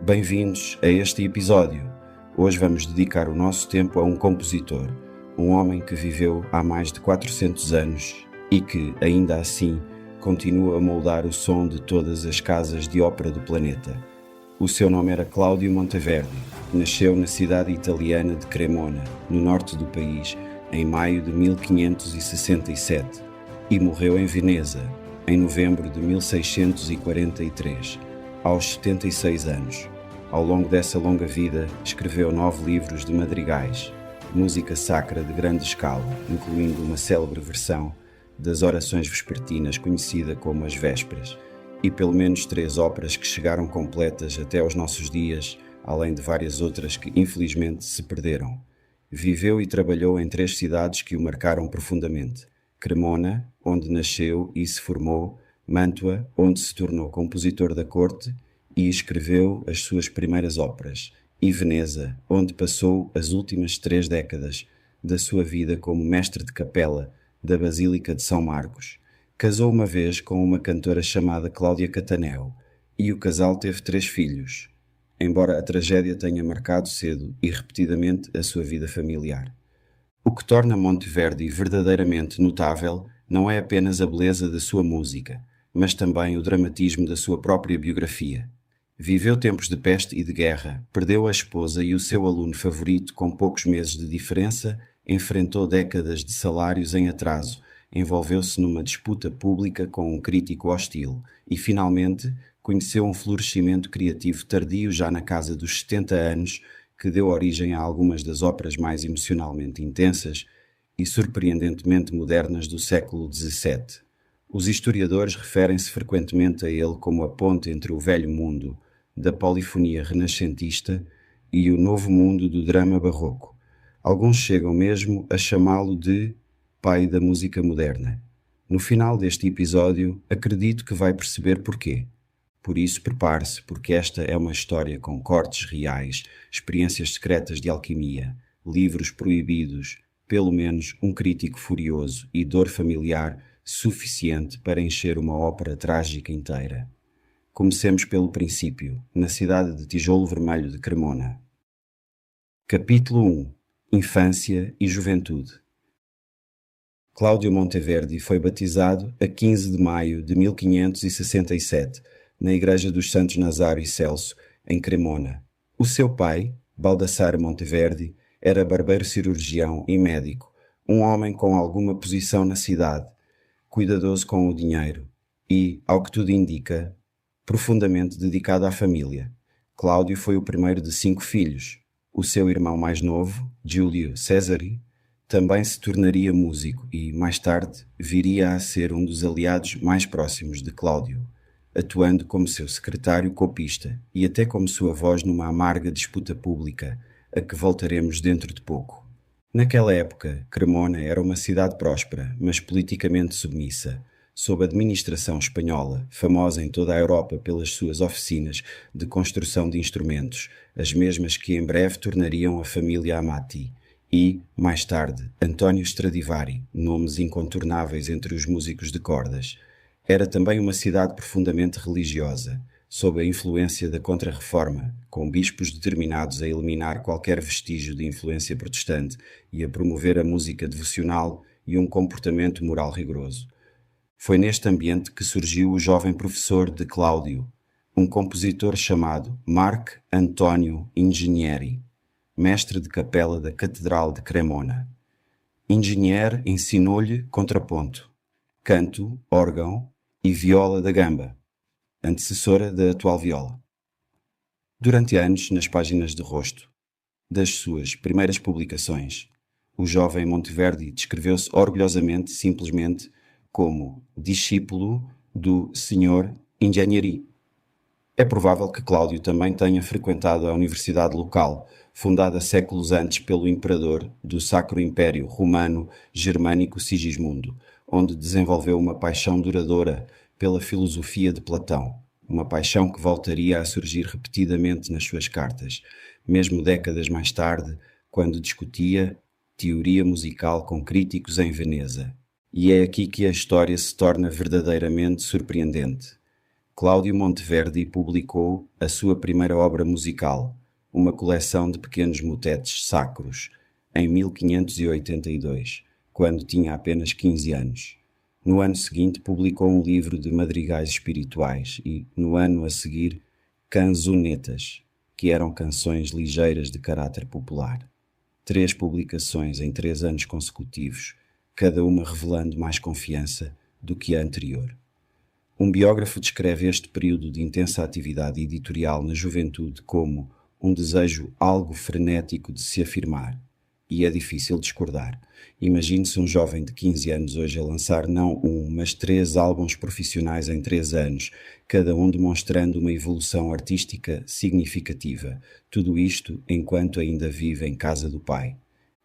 Bem-vindos a este episódio. Hoje vamos dedicar o nosso tempo a um compositor, um homem que viveu há mais de 400 anos e que, ainda assim, continua a moldar o som de todas as casas de ópera do planeta. O seu nome era Claudio Monteverdi. Nasceu na cidade italiana de Cremona, no norte do país, em maio de 1567 e morreu em Veneza, em novembro de 1643, aos 76 anos. Ao longo dessa longa vida, escreveu 9 livros de madrigais, música sacra de grande escala, incluindo uma célebre versão das orações vespertinas conhecida como as Vésperas, e pelo menos 3 óperas que chegaram completas até aos nossos dias, além de várias outras que infelizmente se perderam. Viveu e trabalhou em 3 cidades que o marcaram profundamente: Cremona, onde nasceu e se formou, Mântua, onde se tornou compositor da corte e escreveu as suas primeiras óperas, e Veneza, onde passou as últimas 3 décadas da sua vida como mestre de capela da Basílica de São Marcos. Casou uma vez com uma cantora chamada Cláudia Cataneo, e o casal teve 3 filhos, embora a tragédia tenha marcado cedo e repetidamente a sua vida familiar. O que torna Monteverdi verdadeiramente notável não é apenas a beleza da sua música, mas também o dramatismo da sua própria biografia. Viveu tempos de peste e de guerra, perdeu a esposa e o seu aluno favorito com poucos meses de diferença, enfrentou décadas de salários em atraso, envolveu-se numa disputa pública com um crítico hostil e, finalmente, conheceu um florescimento criativo tardio já na casa dos 70 anos, que deu origem a algumas das óperas mais emocionalmente intensas e surpreendentemente modernas do século XVII. Os historiadores referem-se frequentemente a ele como a ponte entre o velho mundo da polifonia renascentista e o novo mundo do drama barroco. Alguns chegam mesmo a chamá-lo de pai da música moderna. No final deste episódio, acredito que vai perceber porquê. Por isso, prepare-se, porque esta é uma história com cortes reais, experiências secretas de alquimia, livros proibidos, pelo menos um crítico furioso e dor familiar suficiente para encher uma ópera trágica inteira. Comecemos pelo princípio, na cidade de Tijolo Vermelho de Cremona. Capítulo 1. Infância e Juventude. Claudio Monteverdi foi batizado a 15 de maio de 1567, na Igreja dos Santos Nazário e Celso, em Cremona. O seu pai, Baldassare Monteverdi, era barbeiro-cirurgião e médico, um homem com alguma posição na cidade, cuidadoso com o dinheiro e, ao que tudo indica, profundamente dedicado à família. Cláudio foi o primeiro de 5 filhos. O seu irmão mais novo, Giulio Cesare, também se tornaria músico e, mais tarde, viria a ser um dos aliados mais próximos de Cláudio, atuando como seu secretário copista e até como sua voz numa amarga disputa pública, a que voltaremos dentro de pouco. Naquela época, Cremona era uma cidade próspera, mas politicamente submissa, sob a administração espanhola, famosa em toda a Europa pelas suas oficinas de construção de instrumentos, as mesmas que em breve tornariam a família Amati, e, mais tarde, António Stradivari, nomes incontornáveis entre os músicos de cordas. Era também uma cidade profundamente religiosa, sob a influência da Contra-Reforma, com bispos determinados a eliminar qualquer vestígio de influência protestante e a promover a música devocional e um comportamento moral rigoroso. Foi neste ambiente que surgiu o jovem professor de Cláudio, um compositor chamado Marc Antonio Ingegneri, mestre de capela da Catedral de Cremona. Ingenier ensinou-lhe contraponto, canto, órgão e viola da gamba, antecessora da atual viola. Durante anos, nas páginas de rosto das suas primeiras publicações, o jovem Monteverdi descreveu-se orgulhosamente, simplesmente, como discípulo do Sr. Ingegneri. É provável que Cláudio também tenha frequentado a universidade local, fundada séculos antes pelo imperador do Sacro Império Romano Germânico Sigismundo, onde desenvolveu uma paixão duradoura pela filosofia de Platão, uma paixão que voltaria a surgir repetidamente nas suas cartas, mesmo décadas mais tarde, quando discutia teoria musical com críticos em Veneza. E é aqui que a história se torna verdadeiramente surpreendente. Cláudio Monteverdi publicou a sua primeira obra musical, uma coleção de pequenos motetes sacros, em 1582, quando tinha apenas 15 anos. No ano seguinte publicou um livro de madrigais espirituais e, no ano a seguir, canzonetas, que eram canções ligeiras de caráter popular. 3 publicações em 3 anos consecutivos, cada uma revelando mais confiança do que a anterior. Um biógrafo descreve este período de intensa atividade editorial na juventude como um desejo algo frenético de se afirmar. E é difícil discordar. Imagine-se um jovem de 15 anos hoje a lançar não um, mas 3 álbuns profissionais em 3 anos, cada um demonstrando uma evolução artística significativa. Tudo isto enquanto ainda vive em casa do pai.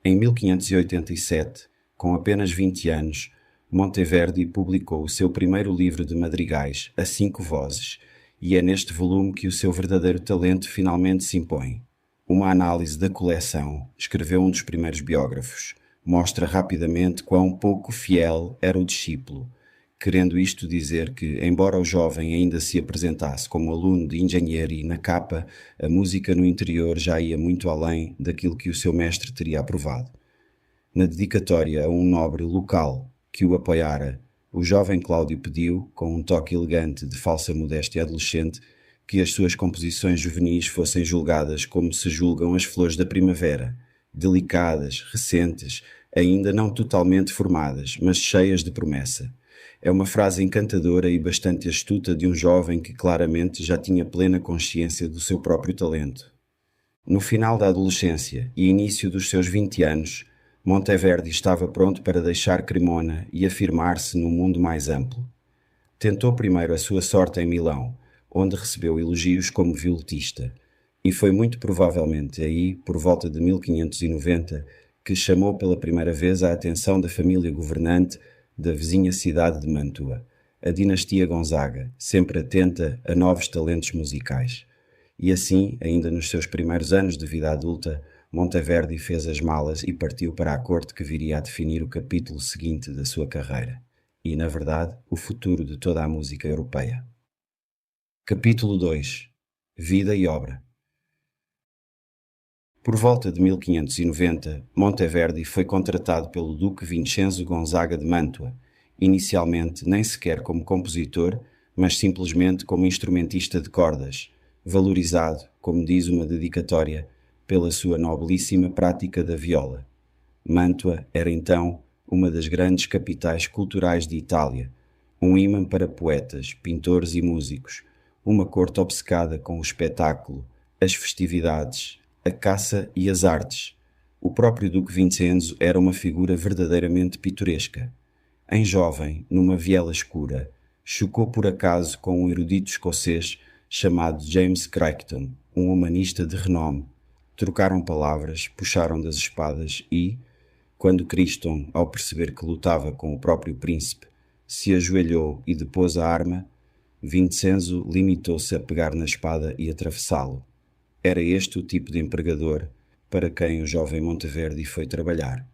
Em 1587, com apenas 20 anos, Monteverdi publicou o seu primeiro livro de madrigais, a 5 vozes, e é neste volume que o seu verdadeiro talento finalmente se impõe. Uma análise da coleção, escreveu um dos primeiros biógrafos, mostra rapidamente quão pouco fiel era o discípulo, querendo isto dizer que, embora o jovem ainda se apresentasse como aluno de engenharia na capa, a música no interior já ia muito além daquilo que o seu mestre teria aprovado. Na dedicatória a um nobre local que o apoiara, o jovem Cláudio pediu, com um toque elegante de falsa modéstia adolescente, que as suas composições juvenis fossem julgadas como se julgam as flores da primavera, delicadas, recentes, ainda não totalmente formadas, mas cheias de promessa. É uma frase encantadora e bastante astuta de um jovem que claramente já tinha plena consciência do seu próprio talento. No final da adolescência e início dos seus 20 anos, Monteverdi estava pronto para deixar Cremona e afirmar-se no mundo mais amplo. Tentou primeiro a sua sorte em Milão, onde recebeu elogios como violonista, e foi muito provavelmente aí, por volta de 1590, que chamou pela primeira vez a atenção da família governante da vizinha cidade de Mantua, a dinastia Gonzaga, sempre atenta a novos talentos musicais. E assim, ainda nos seus primeiros anos de vida adulta, Monteverdi fez as malas e partiu para a corte que viria a definir o capítulo seguinte da sua carreira, e, na verdade, o futuro de toda a música europeia. Capítulo 2. Vida e obra. Por volta de 1590, Monteverdi foi contratado pelo Duque Vincenzo Gonzaga de Mantua, inicialmente nem sequer como compositor, mas simplesmente como instrumentista de cordas, valorizado, como diz uma dedicatória, pela sua nobilíssima prática da viola. Mantua era então uma das grandes capitais culturais de Itália, um ímã para poetas, pintores e músicos, uma corte obcecada com o espetáculo, as festividades, a caça e as artes. O próprio Duque Vincenzo era uma figura verdadeiramente pitoresca. Em jovem, numa viela escura, chocou por acaso com um erudito escocês chamado James Crichton, um humanista de renome. Trocaram palavras, puxaram das espadas e, quando Crichton, ao perceber que lutava com o próprio príncipe, se ajoelhou e depôs a arma, Vincenzo limitou-se a pegar na espada e atravessá-lo. Era este o tipo de empregador para quem o jovem Monteverdi foi trabalhar.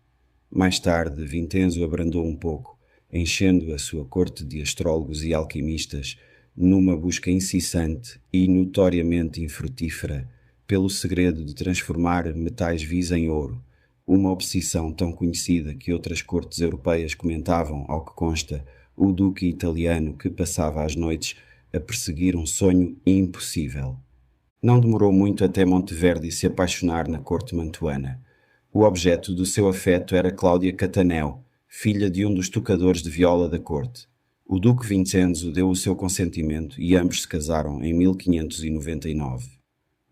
Mais tarde, Vincenzo abrandou um pouco, enchendo a sua corte de astrólogos e alquimistas numa busca incessante e notoriamente infrutífera pelo segredo de transformar metais vis em ouro, uma obsessão tão conhecida que outras cortes europeias comentavam, ao que consta, o duque italiano que passava as noites a perseguir um sonho impossível. Não demorou muito até Monteverdi se apaixonar na corte mantuana. O objeto do seu afeto era Cláudia Cataneo, filha de um dos tocadores de viola da corte. O duque Vincenzo deu o seu consentimento e ambos se casaram em 1599.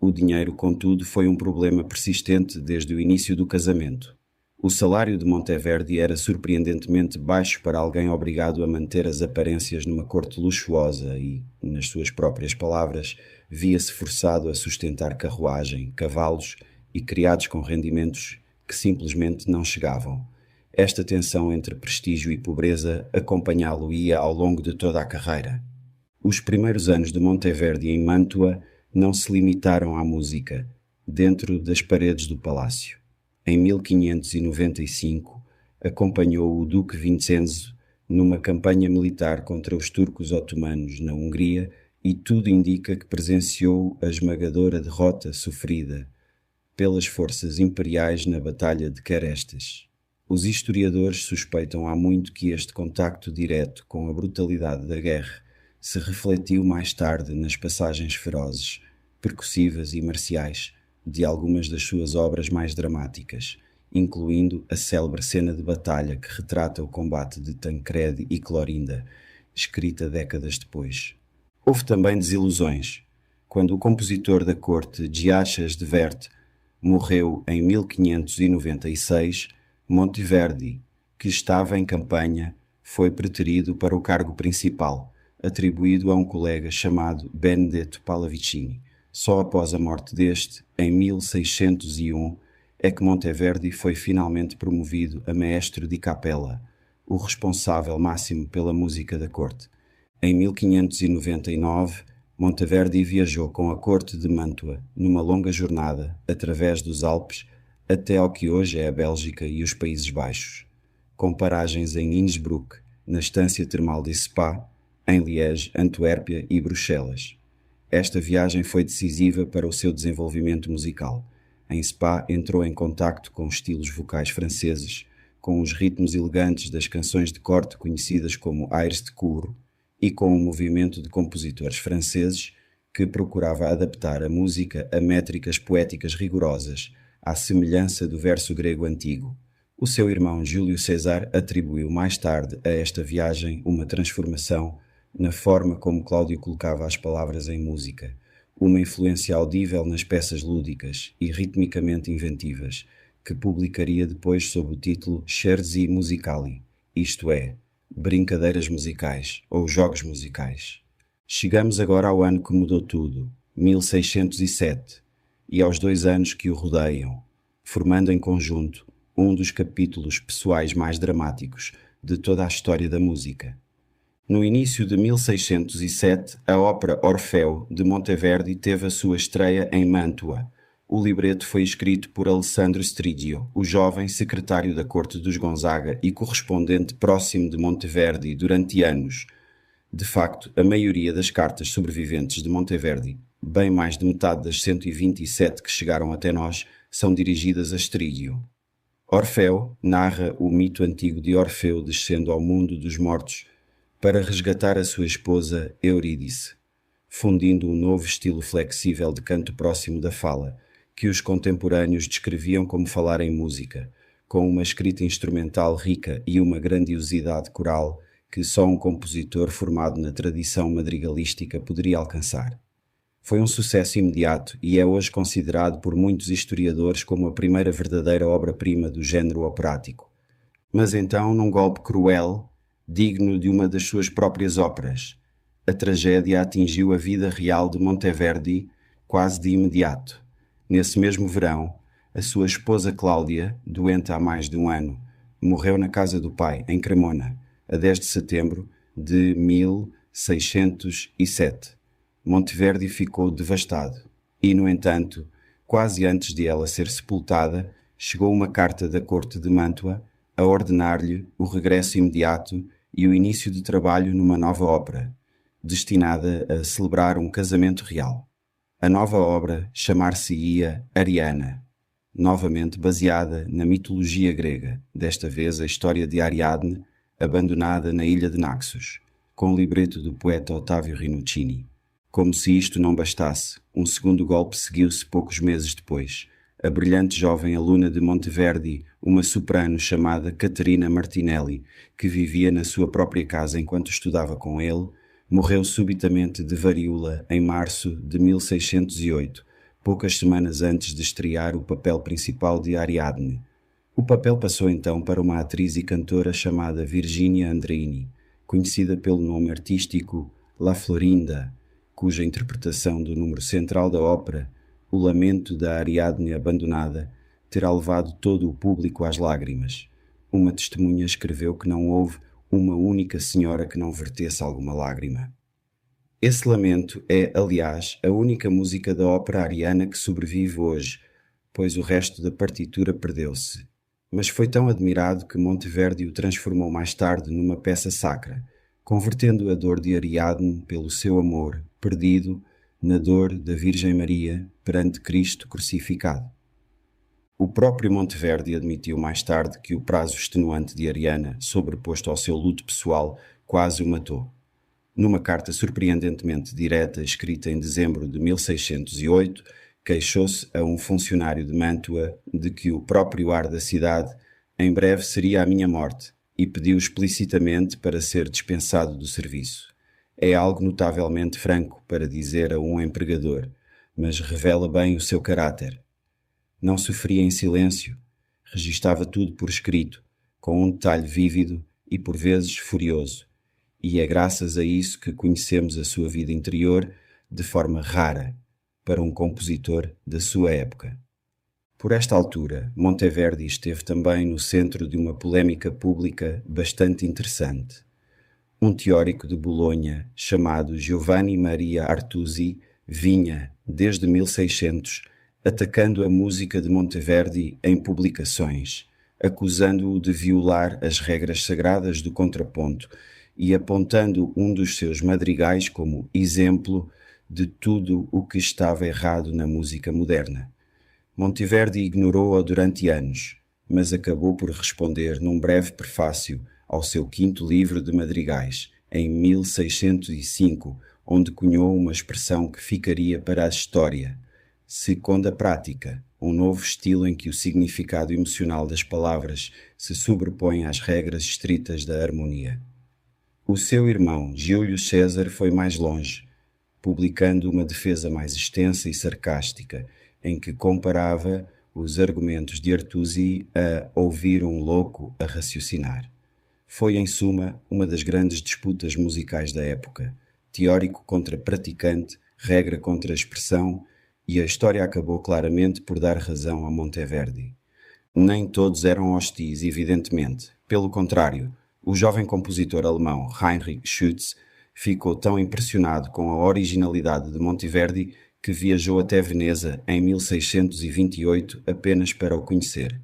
O dinheiro, contudo, foi um problema persistente desde o início do casamento. O salário de Monteverdi era surpreendentemente baixo para alguém obrigado a manter as aparências numa corte luxuosa e, nas suas próprias palavras, via-se forçado a sustentar carruagem, cavalos e criados com rendimentos que simplesmente não chegavam. Esta tensão entre prestígio e pobreza acompanhá-lo-ia ao longo de toda a carreira. Os primeiros anos de Monteverdi em Mantua não se limitaram à música, dentro das paredes do palácio. Em 1595, acompanhou o Duque Vincenzo numa campanha militar contra os turcos otomanos na Hungria e tudo indica que presenciou a esmagadora derrota sofrida pelas forças imperiais na Batalha de Carestas. Os historiadores suspeitam há muito que este contacto direto com a brutalidade da guerra se refletiu mais tarde nas passagens ferozes, percussivas e marciais de algumas das suas obras mais dramáticas, incluindo a célebre cena de batalha que retrata o combate de Tancredi e Clorinda, escrita décadas depois. Houve também desilusões. Quando o compositor da corte Giachas de Verte morreu em 1596, Monteverdi, que estava em campanha, foi preterido para o cargo principal, atribuído a um colega chamado Benedetto Pallavicini. Só após a morte deste, em 1601, é que Monteverdi foi finalmente promovido a maestro di capella, o responsável máximo pela música da corte. Em 1599, Monteverdi viajou com a corte de Mantua numa longa jornada, através dos Alpes, até ao que hoje é a Bélgica e os Países Baixos, com paragens em Innsbruck, na estância termal de Spa, em Liège, Antuérpia e Bruxelas. Esta viagem foi decisiva para o seu desenvolvimento musical. Em Spa entrou em contacto com estilos vocais franceses, com os ritmos elegantes das canções de corte conhecidas como airs de cour e com um movimento de compositores franceses que procurava adaptar a música a métricas poéticas rigorosas, à semelhança do verso grego antigo. O seu irmão Júlio César atribuiu mais tarde a esta viagem uma transformação na forma como Cláudio colocava as palavras em música, uma influência audível nas peças lúdicas e ritmicamente inventivas, que publicaria depois sob o título Scherzi Musicali, isto é, brincadeiras musicais ou jogos musicais. Chegamos agora ao ano que mudou tudo, 1607, e aos 2 anos que o rodeiam, formando em conjunto um dos capítulos pessoais mais dramáticos de toda a história da música. No início de 1607, a ópera Orfeu de Monteverdi teve a sua estreia em Mantua. O libreto foi escrito por Alessandro Stridio, o jovem secretário da corte dos Gonzaga e correspondente próximo de Monteverdi durante anos. De facto, a maioria das cartas sobreviventes de Monteverdi, bem mais de metade das 127 que chegaram até nós, são dirigidas a Stridio. Orfeu narra o mito antigo de Orfeu descendo ao mundo dos mortos para resgatar a sua esposa Eurídice, fundindo um novo estilo flexível de canto próximo da fala, que os contemporâneos descreviam como falar em música, com uma escrita instrumental rica e uma grandiosidade coral que só um compositor formado na tradição madrigalística poderia alcançar. Foi um sucesso imediato e é hoje considerado por muitos historiadores como a primeira verdadeira obra-prima do género operático. Mas então, num golpe cruel, digno de uma das suas próprias óperas, a tragédia atingiu a vida real de Monteverdi quase de imediato. Nesse mesmo verão, a sua esposa Cláudia, doente há mais de um ano, morreu na casa do pai, em Cremona, a 10 de setembro de 1607. Monteverdi ficou devastado e, no entanto, quase antes de ela ser sepultada, chegou uma carta da corte de Mantua a ordenar-lhe o regresso imediato e o início de trabalho numa nova ópera, destinada a celebrar um casamento real. A nova obra chamar-se-ia Ariana, novamente baseada na mitologia grega, desta vez a história de Ariadne, abandonada na ilha de Naxos, com o libreto do poeta Ottavio Rinuccini. Como se isto não bastasse, um segundo golpe seguiu-se poucos meses depois. A brilhante jovem aluna de Monteverdi, uma soprano chamada Caterina Martinelli, que vivia na sua própria casa enquanto estudava com ele, morreu subitamente de varíola em março de 1608, poucas semanas antes de estrear o papel principal de Ariadne. O papel passou então para uma atriz e cantora chamada Virginia Andreini, conhecida pelo nome artístico La Florinda, cuja interpretação do número central da ópera, o lamento da Ariadne abandonada, terá levado todo o público às lágrimas. Uma testemunha escreveu que não houve uma única senhora que não vertesse alguma lágrima. Esse lamento é, aliás, a única música da ópera ariana que sobrevive hoje, pois o resto da partitura perdeu-se. Mas foi tão admirado que Monteverdi o transformou mais tarde numa peça sacra, convertendo a dor de Ariadne pelo seu amor perdido na dor da Virgem Maria perante Cristo crucificado. O próprio Monteverdi admitiu mais tarde que o prazo extenuante de Ariana, sobreposto ao seu luto pessoal, quase o matou. Numa carta surpreendentemente direta, escrita em dezembro de 1608, queixou-se a um funcionário de Mântua de que o próprio ar da cidade em breve seria a minha morte e pediu explicitamente para ser dispensado do serviço. É algo notavelmente franco para dizer a um empregador, mas revela bem o seu caráter. Não sofria em silêncio, registava tudo por escrito, com um detalhe vívido e por vezes furioso, e é graças a isso que conhecemos a sua vida interior de forma rara para um compositor da sua época. Por esta altura, Monteverdi esteve também no centro de uma polémica pública bastante interessante. Um teórico de Bolonha chamado Giovanni Maria Artusi vinha, desde 1600, atacando a música de Monteverdi em publicações, acusando-o de violar as regras sagradas do contraponto e apontando um dos seus madrigais como exemplo de tudo o que estava errado na música moderna. Monteverdi ignorou-o durante anos, mas acabou por responder num breve prefácio ao seu quinto livro de madrigais, em 1605, onde cunhou uma expressão que ficaria para a história: seconda prática, um novo estilo em que o significado emocional das palavras se sobrepõe às regras estritas da harmonia. O seu irmão, Júlio César, foi mais longe, publicando uma defesa mais extensa e sarcástica, em que comparava os argumentos de Artusi a ouvir um louco a raciocinar. Foi, em suma, uma das grandes disputas musicais da época, teórico contra praticante, regra contra expressão, e a história acabou claramente por dar razão a Monteverdi. Nem todos eram hostis, evidentemente. Pelo contrário, o jovem compositor alemão Heinrich Schütz ficou tão impressionado com a originalidade de Monteverdi que viajou até Veneza em 1628 apenas para o conhecer.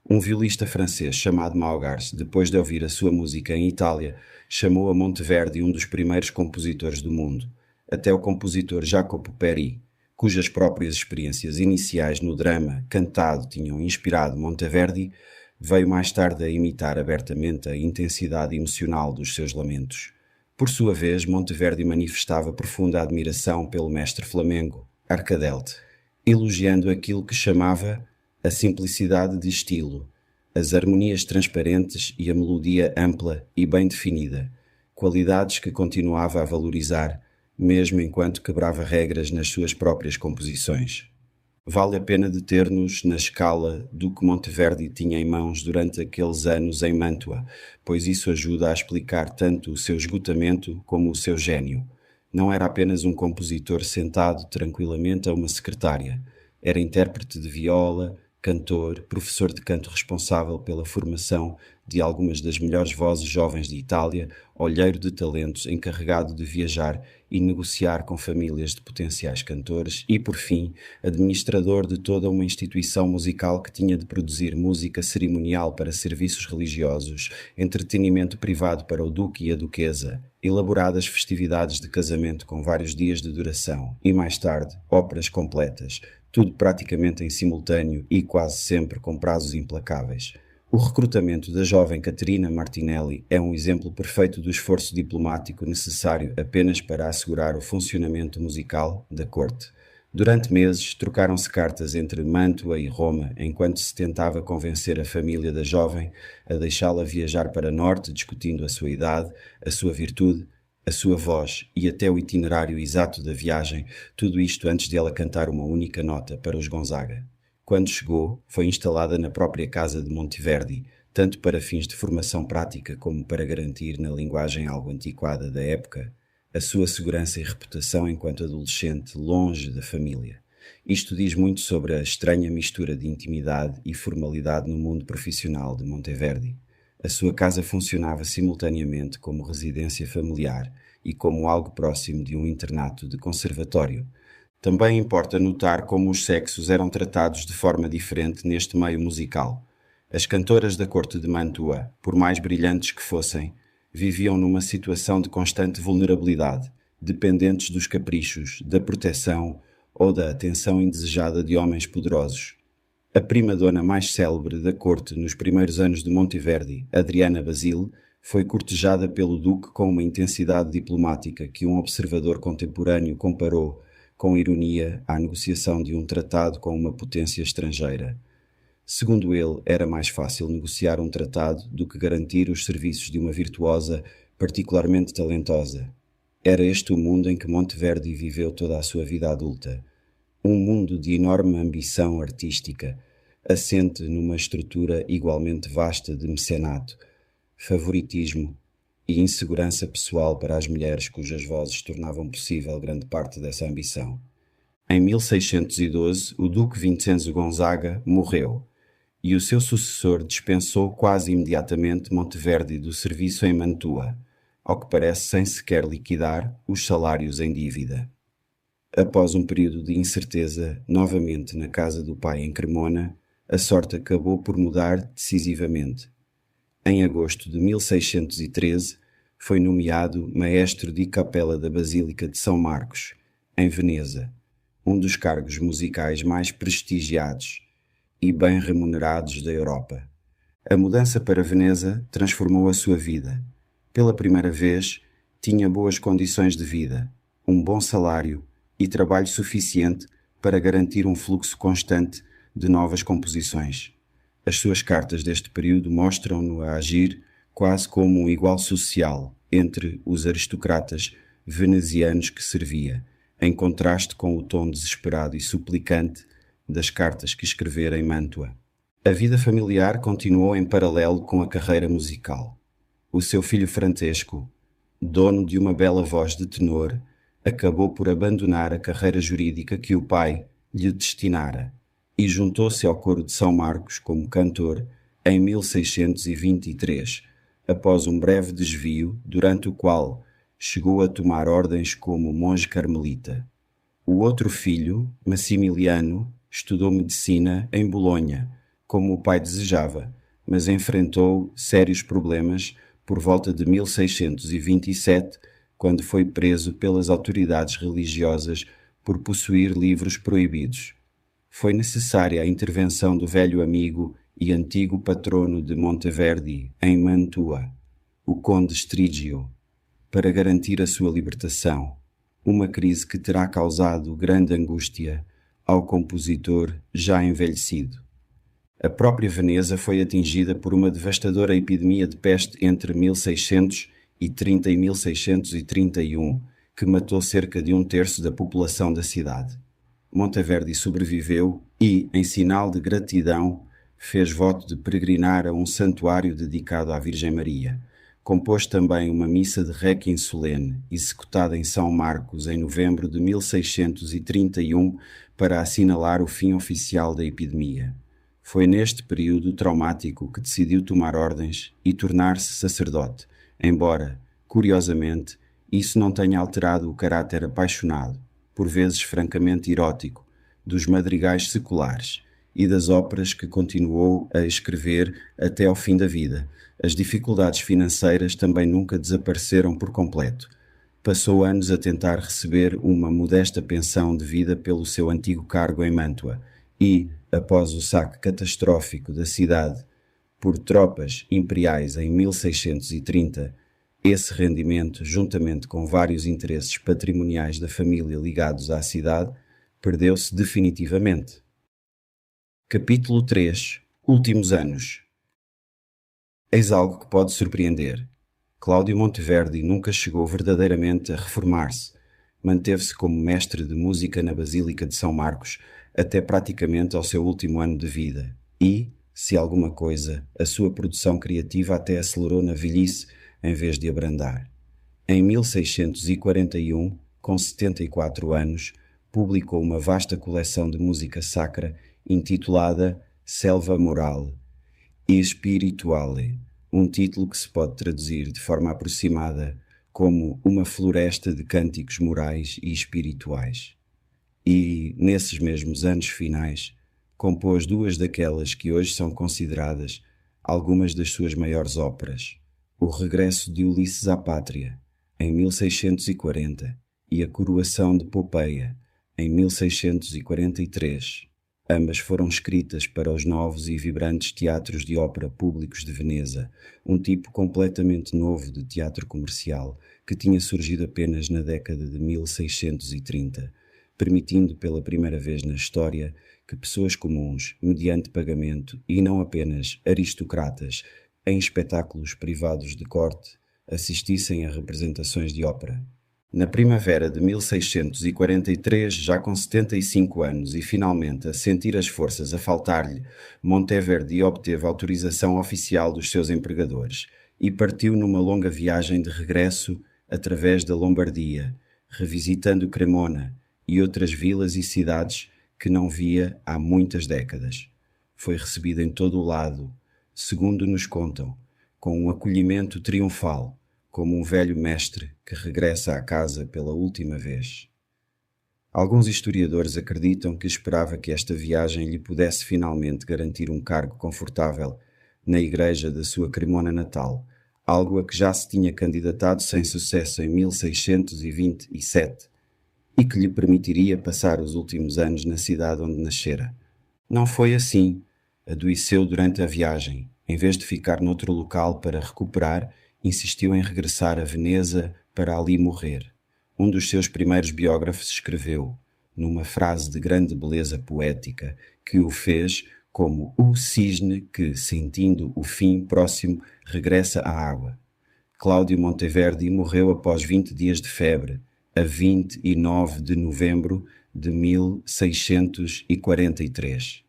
Um violista francês chamado Maugars, depois de ouvir a sua música em Itália, chamou a Monteverdi um dos primeiros compositores do mundo. Até o compositor Jacopo Peri, cujas próprias experiências iniciais no drama cantado tinham inspirado Monteverdi, veio mais tarde a imitar abertamente a intensidade emocional dos seus lamentos. Por sua vez, Monteverdi manifestava profunda admiração pelo mestre flamengo, Arcadelt, elogiando aquilo que chamava a simplicidade de estilo, as harmonias transparentes e a melodia ampla e bem definida, qualidades que continuava a valorizar, mesmo enquanto quebrava regras nas suas próprias composições. Vale a pena deter-nos na escala do que Monteverdi tinha em mãos durante aqueles anos em Mântua, pois isso ajuda a explicar tanto o seu esgotamento como o seu gênio. Não era apenas um compositor sentado tranquilamente a uma secretária. Era intérprete de viola, cantor, professor de canto responsável pela formação de algumas das melhores vozes jovens de Itália, olheiro de talentos encarregado de viajar e negociar com famílias de potenciais cantores e, por fim, administrador de toda uma instituição musical que tinha de produzir música cerimonial para serviços religiosos, entretenimento privado para o duque e a duquesa, elaboradas festividades de casamento com vários dias de duração e, mais tarde, óperas completas, tudo praticamente em simultâneo e quase sempre com prazos implacáveis. O recrutamento da jovem Caterina Martinelli é um exemplo perfeito do esforço diplomático necessário apenas para assegurar o funcionamento musical da corte. Durante meses, trocaram-se cartas entre Mântua e Roma, enquanto se tentava convencer a família da jovem a deixá-la viajar para norte, discutindo a sua idade, a sua virtude, a sua voz e até o itinerário exato da viagem, tudo isto antes de ela cantar uma única nota para os Gonzaga. Quando chegou, foi instalada na própria casa de Monteverdi, tanto para fins de formação prática como para garantir, na linguagem algo antiquada da época, a sua segurança e reputação enquanto adolescente longe da família. Isto diz muito sobre a estranha mistura de intimidade e formalidade no mundo profissional de Monteverdi. A sua casa funcionava simultaneamente como residência familiar e como algo próximo de um internato de conservatório. Também importa notar como os sexos eram tratados de forma diferente neste meio musical. As cantoras da corte de Mantua, por mais brilhantes que fossem, viviam numa situação de constante vulnerabilidade, dependentes dos caprichos, da proteção ou da atenção indesejada de homens poderosos. A prima-dona mais célebre da corte nos primeiros anos de Monteverdi, Adriana Basile, foi cortejada pelo duque com uma intensidade diplomática que um observador contemporâneo comparou com ironia à negociação de um tratado com uma potência estrangeira. Segundo ele, era mais fácil negociar um tratado do que garantir os serviços de uma virtuosa particularmente talentosa. Era este o mundo em que Monteverdi viveu toda a sua vida adulta. Um mundo de enorme ambição artística, assente numa estrutura igualmente vasta de mecenato, favoritismo e insegurança pessoal para as mulheres cujas vozes tornavam possível grande parte dessa ambição. Em 1612, o duque Vincenzo Gonzaga morreu e o seu sucessor dispensou quase imediatamente Monteverdi do serviço em Mantua, ao que parece sem sequer liquidar os salários em dívida. Após um período de incerteza, novamente na casa do pai em Cremona, a sorte acabou por mudar decisivamente. Em agosto de 1613, foi nomeado maestro de capela da Basílica de São Marcos, em Veneza, um dos cargos musicais mais prestigiados e bem remunerados da Europa. A mudança para Veneza transformou a sua vida. Pela primeira vez, tinha boas condições de vida, um bom salário e trabalho suficiente para garantir um fluxo constante de novas composições. As suas cartas deste período mostram-no a agir quase como um igual social entre os aristocratas venezianos que servia, em contraste com o tom desesperado e suplicante das cartas que escrevera em Mântua. A vida familiar continuou em paralelo com a carreira musical. O seu filho Francesco, dono de uma bela voz de tenor, acabou por abandonar a carreira jurídica que o pai lhe destinara e juntou-se ao coro de São Marcos como cantor em 1623, após um breve desvio durante o qual chegou a tomar ordens como monge carmelita. O outro filho, Massimiliano, estudou medicina em Bolonha, como o pai desejava, mas enfrentou sérios problemas por volta de 1627, quando foi preso pelas autoridades religiosas por possuir livros proibidos. Foi necessária a intervenção do velho amigo e antigo patrono de Monteverdi, em Mantua, o conde Strigio, para garantir a sua libertação, uma crise que terá causado grande angústia ao compositor já envelhecido. A própria Veneza foi atingida por uma devastadora epidemia de peste entre 1630 e 1631, que matou cerca de um terço da população da cidade. Monteverdi sobreviveu e, em sinal de gratidão, fez voto de peregrinar a um santuário dedicado à Virgem Maria. Compôs também uma missa de Requiem solene, executada em São Marcos em novembro de 1631, para assinalar o fim oficial da epidemia. Foi neste período traumático que decidiu tomar ordens e tornar-se sacerdote, embora, curiosamente, isso não tenha alterado o caráter apaixonado, por vezes francamente erótico, dos madrigais seculares e das óperas que continuou a escrever até ao fim da vida. As dificuldades financeiras também nunca desapareceram por completo. Passou anos a tentar receber uma modesta pensão de vida pelo seu antigo cargo em Mântua e, após o saque catastrófico da cidade por tropas imperiais em 1630, esse rendimento, juntamente com vários interesses patrimoniais da família ligados à cidade, perdeu-se definitivamente. Capítulo 3. Últimos anos. Eis algo que pode surpreender. Cláudio Monteverdi nunca chegou verdadeiramente a reformar-se. Manteve-se como mestre de música na Basílica de São Marcos até praticamente ao seu último ano de vida e, se alguma coisa, a sua produção criativa até acelerou na velhice em vez de abrandar. Em 1641, com 74 anos, publicou uma vasta coleção de música sacra intitulada Selva Moral e Spirituale, um título que se pode traduzir de forma aproximada como uma floresta de cânticos morais e espirituais. E, nesses mesmos anos finais, compôs duas daquelas que hoje são consideradas algumas das suas maiores óperas: O Regresso de Ulisses à Pátria, em 1640, e A Coroação de Popeia, em 1643. Ambas foram escritas para os novos e vibrantes teatros de ópera públicos de Veneza, um tipo completamente novo de teatro comercial que tinha surgido apenas na década de 1630, permitindo pela primeira vez na história que pessoas comuns, mediante pagamento e não apenas aristocratas, em espetáculos privados de corte, assistissem a representações de ópera. Na primavera de 1643, já com 75 anos e finalmente a sentir as forças a faltar-lhe, Monteverdi obteve autorização oficial dos seus empregadores e partiu numa longa viagem de regresso através da Lombardia, revisitando Cremona e outras vilas e cidades que não via há muitas décadas. Foi recebido em todo o lado, segundo nos contam, com um acolhimento triunfal, como um velho mestre que regressa à casa pela última vez. Alguns historiadores acreditam que esperava que esta viagem lhe pudesse finalmente garantir um cargo confortável na igreja da sua Cremona natal, algo a que já se tinha candidatado sem sucesso em 1627 e que lhe permitiria passar os últimos anos na cidade onde nascera. Não foi assim. Adoeceu durante a viagem. Em vez de ficar noutro local para recuperar, insistiu em regressar a Veneza para ali morrer. Um dos seus primeiros biógrafos escreveu, numa frase de grande beleza poética, que o fez como o cisne que, sentindo o fim próximo, regressa à água. Cláudio Monteverdi morreu após 20 dias de febre, a 29 de novembro de 1643.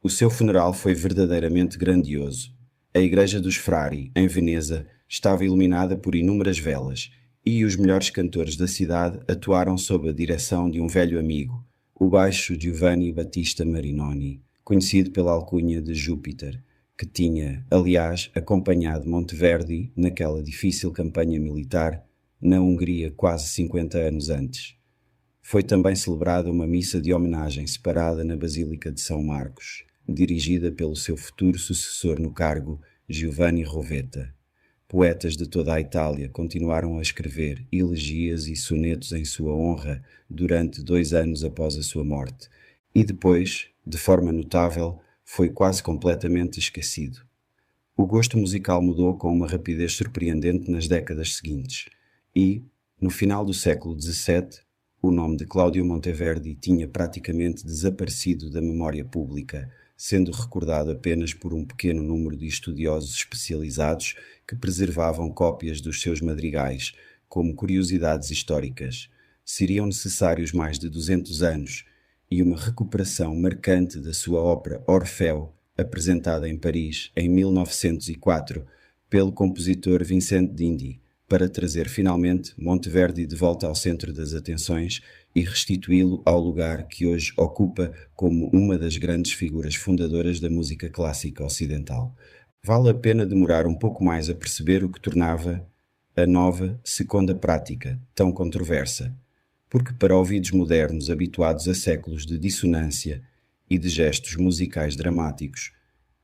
O seu funeral foi verdadeiramente grandioso. A Igreja dos Frari, em Veneza, estava iluminada por inúmeras velas e os melhores cantores da cidade atuaram sob a direção de um velho amigo, o baixo Giovanni Battista Marinoni, conhecido pela alcunha de Júpiter, que tinha, aliás, acompanhado Monteverdi naquela difícil campanha militar na Hungria quase 50 anos antes. Foi também celebrada uma missa de homenagem separada na Basílica de São Marcos, dirigida pelo seu futuro sucessor no cargo, Giovanni Rovetta. Poetas de toda a Itália continuaram a escrever elegias e sonetos em sua honra durante 2 anos após a sua morte, e depois, de forma notável, foi quase completamente esquecido. O gosto musical mudou com uma rapidez surpreendente nas décadas seguintes, e, no final do século XVII, o nome de Cláudio Monteverdi tinha praticamente desaparecido da memória pública, sendo recordado apenas por um pequeno número de estudiosos especializados que preservavam cópias dos seus madrigais, como curiosidades históricas. Seriam necessários mais de 200 anos e uma recuperação marcante da sua ópera Orfeu, apresentada em Paris em 1904 pelo compositor Vincent d'Indy, para trazer finalmente Monteverdi de volta ao centro das atenções e restituí-lo ao lugar que hoje ocupa como uma das grandes figuras fundadoras da música clássica ocidental. Vale a pena demorar um pouco mais a perceber o que tornava a nova seconda prática tão controversa, porque para ouvidos modernos habituados a séculos de dissonância e de gestos musicais dramáticos,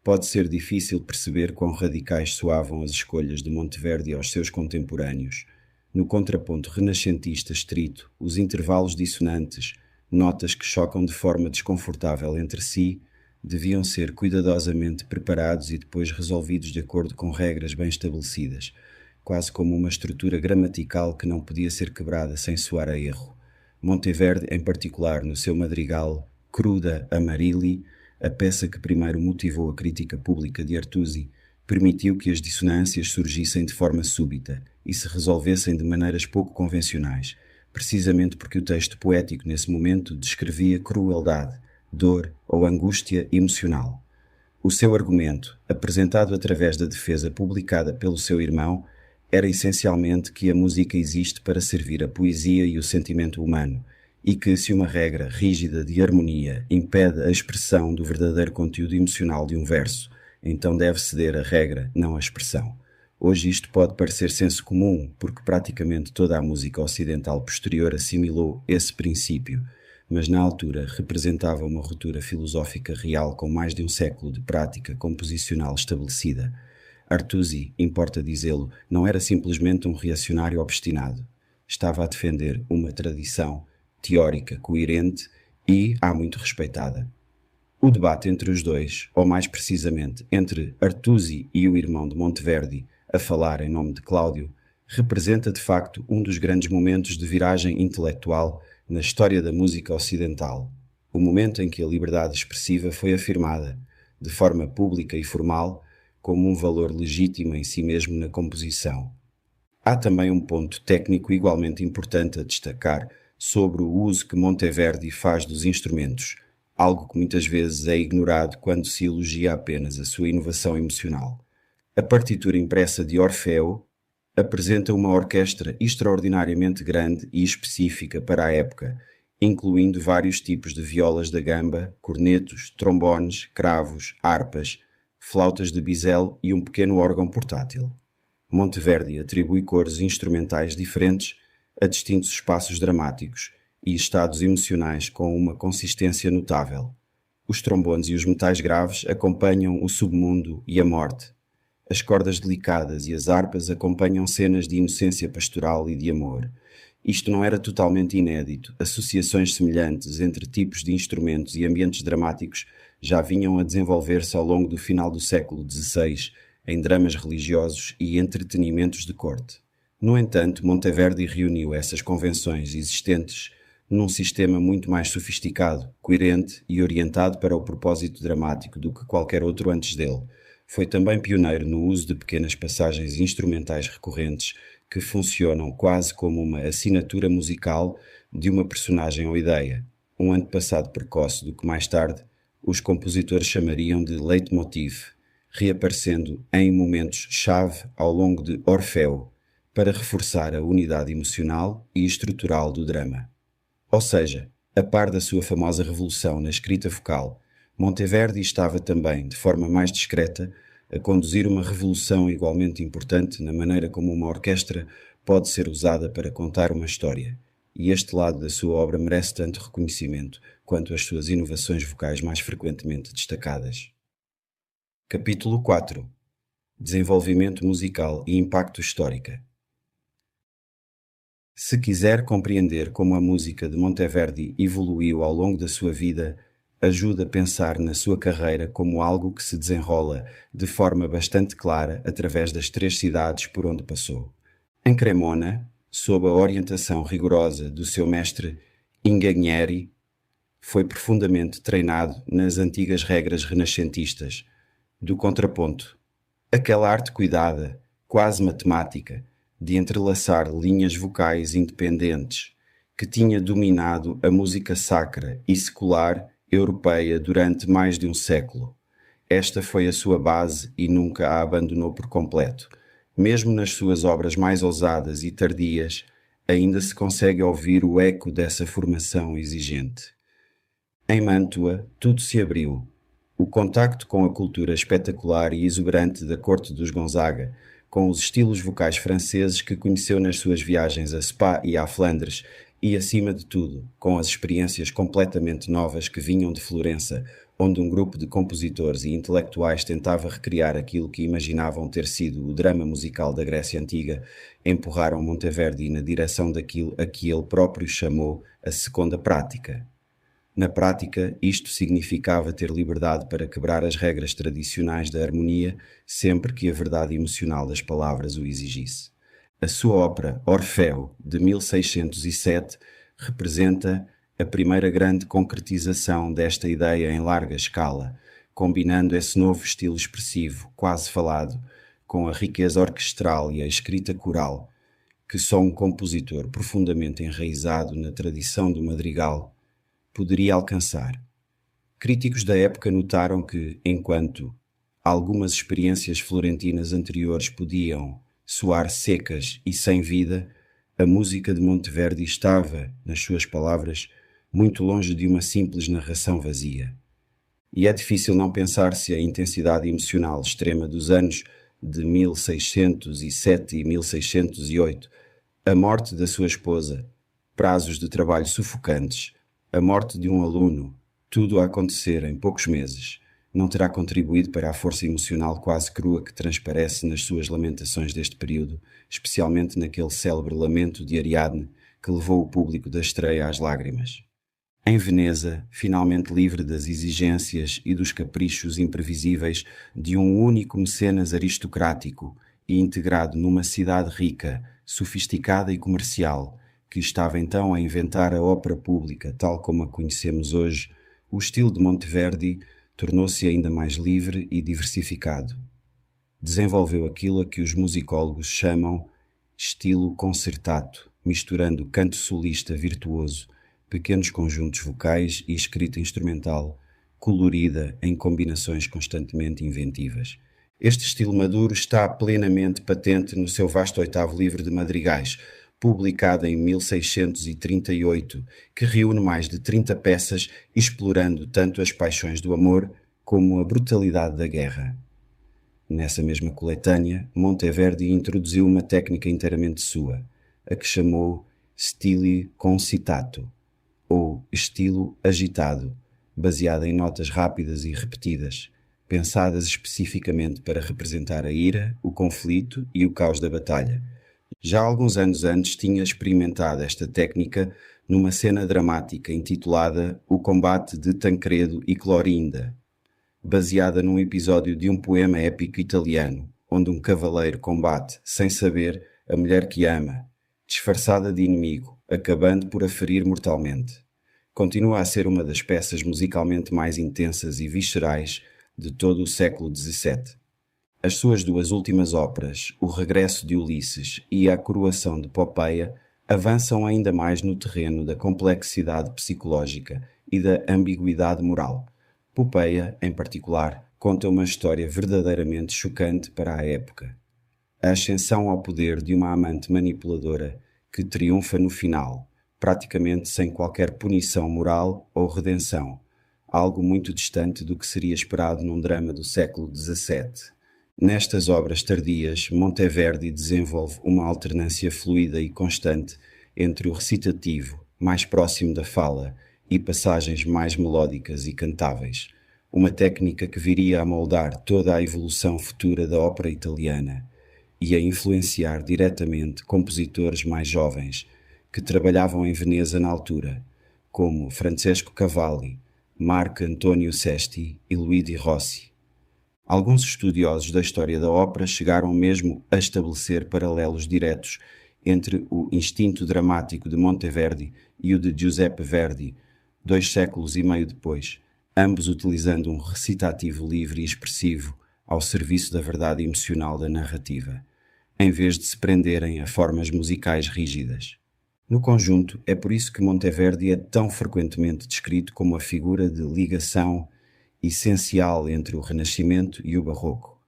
pode ser difícil perceber quão radicais soavam as escolhas de Monteverdi aos seus contemporâneos. No contraponto renascentista estrito, os intervalos dissonantes, notas que chocam de forma desconfortável entre si, deviam ser cuidadosamente preparados e depois resolvidos de acordo com regras bem estabelecidas, quase como uma estrutura gramatical que não podia ser quebrada sem soar a erro. Monteverdi, em particular, no seu madrigal Cruda Amarilli, a peça que primeiro motivou a crítica pública de Artusi, permitiu que as dissonâncias surgissem de forma súbita e se resolvessem de maneiras pouco convencionais, precisamente porque o texto poético nesse momento descrevia crueldade, dor ou angústia emocional. O seu argumento, apresentado através da defesa publicada pelo seu irmão, era essencialmente que a música existe para servir a poesia e o sentimento humano, e que, se uma regra rígida de harmonia impede a expressão do verdadeiro conteúdo emocional de um verso, então deve ceder a regra, não a expressão. Hoje isto pode parecer senso comum, porque praticamente toda a música ocidental posterior assimilou esse princípio, mas na altura representava uma ruptura filosófica real com mais de um século de prática composicional estabelecida. Artusi, importa dizê-lo, não era simplesmente um reacionário obstinado. estava a defender uma tradição teórica coerente e há muito respeitada. O debate entre os dois, ou mais precisamente entre Artusi e o irmão de Monteverdi, a falar em nome de Cláudio, representa de facto um dos grandes momentos de viragem intelectual na história da música ocidental. O momento em que a liberdade expressiva foi afirmada, de forma pública e formal, como um valor legítimo em si mesmo na composição. Há também um ponto técnico igualmente importante a destacar sobre o uso que Monteverdi faz dos instrumentos, algo que muitas vezes é ignorado quando se elogia apenas a sua inovação emocional. A partitura impressa de Orfeu apresenta uma orquestra extraordinariamente grande e específica para a época, incluindo vários tipos de violas da gamba, cornetos, trombones, cravos, harpas, flautas de bisel e um pequeno órgão portátil. Monteverdi atribui cores instrumentais diferentes a distintos espaços dramáticos e estados emocionais com uma consistência notável. Os trombones e os metais graves acompanham o submundo e a morte. As cordas delicadas e as harpas acompanham cenas de inocência pastoral e de amor. Isto não era totalmente inédito. Associações semelhantes entre tipos de instrumentos e ambientes dramáticos já vinham a desenvolver-se ao longo do final do século XVI em dramas religiosos e entretenimentos de corte. No entanto, Monteverdi reuniu essas convenções existentes num sistema muito mais sofisticado, coerente e orientado para o propósito dramático do que qualquer outro antes dele. Foi também pioneiro no uso de pequenas passagens instrumentais recorrentes que funcionam quase como uma assinatura musical de uma personagem ou ideia, um antepassado precoce do que mais tarde os compositores chamariam de leitmotiv, reaparecendo em momentos-chave ao longo de Orfeu, para reforçar a unidade emocional e estrutural do drama. Ou seja, a par da sua famosa revolução na escrita vocal, Monteverdi estava também, de forma mais discreta, a conduzir uma revolução igualmente importante na maneira como uma orquestra pode ser usada para contar uma história, e este lado da sua obra merece tanto reconhecimento quanto as suas inovações vocais mais frequentemente destacadas. Capítulo 4. Desenvolvimento musical e impacto histórico. Se quiser compreender como a música de Monteverdi evoluiu ao longo da sua vida, ajuda a pensar na sua carreira como algo que se desenrola de forma bastante clara através das 3 cidades por onde passou. Em Cremona, sob a orientação rigorosa do seu mestre Inganieri, foi profundamente treinado nas antigas regras renascentistas do contraponto, aquela arte cuidada, quase matemática, de entrelaçar linhas vocais independentes, que tinha dominado a música sacra e secular europeia durante mais de um século. Esta foi a sua base e nunca a abandonou por completo. Mesmo nas suas obras mais ousadas e tardias, ainda se consegue ouvir o eco dessa formação exigente. Em Mântua, tudo se abriu. O contacto com a cultura espetacular e exuberante da corte dos Gonzaga, com os estilos vocais franceses que conheceu nas suas viagens a Spa e à Flandres, e, acima de tudo, com as experiências completamente novas que vinham de Florença, onde um grupo de compositores e intelectuais tentava recriar aquilo que imaginavam ter sido o drama musical da Grécia Antiga, empurraram Monteverdi na direção daquilo a que ele próprio chamou a segunda prática. Na prática, isto significava ter liberdade para quebrar as regras tradicionais da harmonia sempre que a verdade emocional das palavras o exigisse. A sua ópera Orfeu, de 1607, representa a primeira grande concretização desta ideia em larga escala, combinando esse novo estilo expressivo, quase falado, com a riqueza orquestral e a escrita coral, que só um compositor profundamente enraizado na tradição do madrigal poderia alcançar. Críticos da época notaram que, enquanto algumas experiências florentinas anteriores podiam soar secas e sem vida, a música de Monteverdi estava, nas suas palavras, muito longe de uma simples narração vazia. E é difícil não pensar se a intensidade emocional extrema dos anos de 1607 e 1608, a morte da sua esposa, prazos de trabalho sufocantes, a morte de um aluno, tudo a acontecer em poucos meses, não terá contribuído para a força emocional quase crua que transparece nas suas lamentações deste período, especialmente naquele célebre lamento de Ariadne que levou o público da estreia às lágrimas. Em Veneza, finalmente livre das exigências e dos caprichos imprevisíveis de um único mecenas aristocrático e integrado numa cidade rica, sofisticada e comercial, que estava então a inventar a ópera pública tal como a conhecemos hoje, o estilo de Monteverdi tornou-se ainda mais livre e diversificado. Desenvolveu aquilo a que os musicólogos chamam estilo concertato, misturando canto solista virtuoso, pequenos conjuntos vocais e escrita instrumental, colorida em combinações constantemente inventivas. Este estilo maduro está plenamente patente no seu vasto oitavo livro de madrigais, publicado em 1638, que reúne mais de 30 peças, explorando tanto as paixões do amor como a brutalidade da guerra. Nessa mesma coletânea, Monteverdi introduziu uma técnica inteiramente sua, a que chamou stile concitato, ou estilo agitado, baseada em notas rápidas e repetidas, pensadas especificamente para representar a ira, o conflito e o caos da batalha. Já alguns anos antes tinha experimentado esta técnica numa cena dramática intitulada O Combate de Tancredo e Clorinda, baseada num episódio de um poema épico italiano, onde um cavaleiro combate, sem saber, a mulher que ama, disfarçada de inimigo, acabando por a ferir mortalmente. Continua a ser uma das peças musicalmente mais intensas e viscerais de todo o século XVII. As suas duas últimas óperas, O Regresso de Ulisses e A Coroação de Popeia, avançam ainda mais no terreno da complexidade psicológica e da ambiguidade moral. Popeia, em particular, conta uma história verdadeiramente chocante para a época. A ascensão ao poder de uma amante manipuladora que triunfa no final, praticamente sem qualquer punição moral ou redenção, algo muito distante do que seria esperado num drama do século XVII. Nestas obras tardias, Monteverdi desenvolve uma alternância fluida e constante entre o recitativo, mais próximo da fala, e passagens mais melódicas e cantáveis, uma técnica que viria a moldar toda a evolução futura da ópera italiana e a influenciar diretamente compositores mais jovens que trabalhavam em Veneza na altura, como Francesco Cavalli, Marco Antonio Sesti e Luigi Rossi. Alguns estudiosos da história da ópera chegaram mesmo a estabelecer paralelos diretos entre o instinto dramático de Monteverdi e o de Giuseppe Verdi, 2 séculos e meio depois, ambos utilizando um recitativo livre e expressivo ao serviço da verdade emocional da narrativa, em vez de se prenderem a formas musicais rígidas. No conjunto, é por isso que Monteverdi é tão frequentemente descrito como a figura de ligação essencial entre o Renascimento e o Barroco,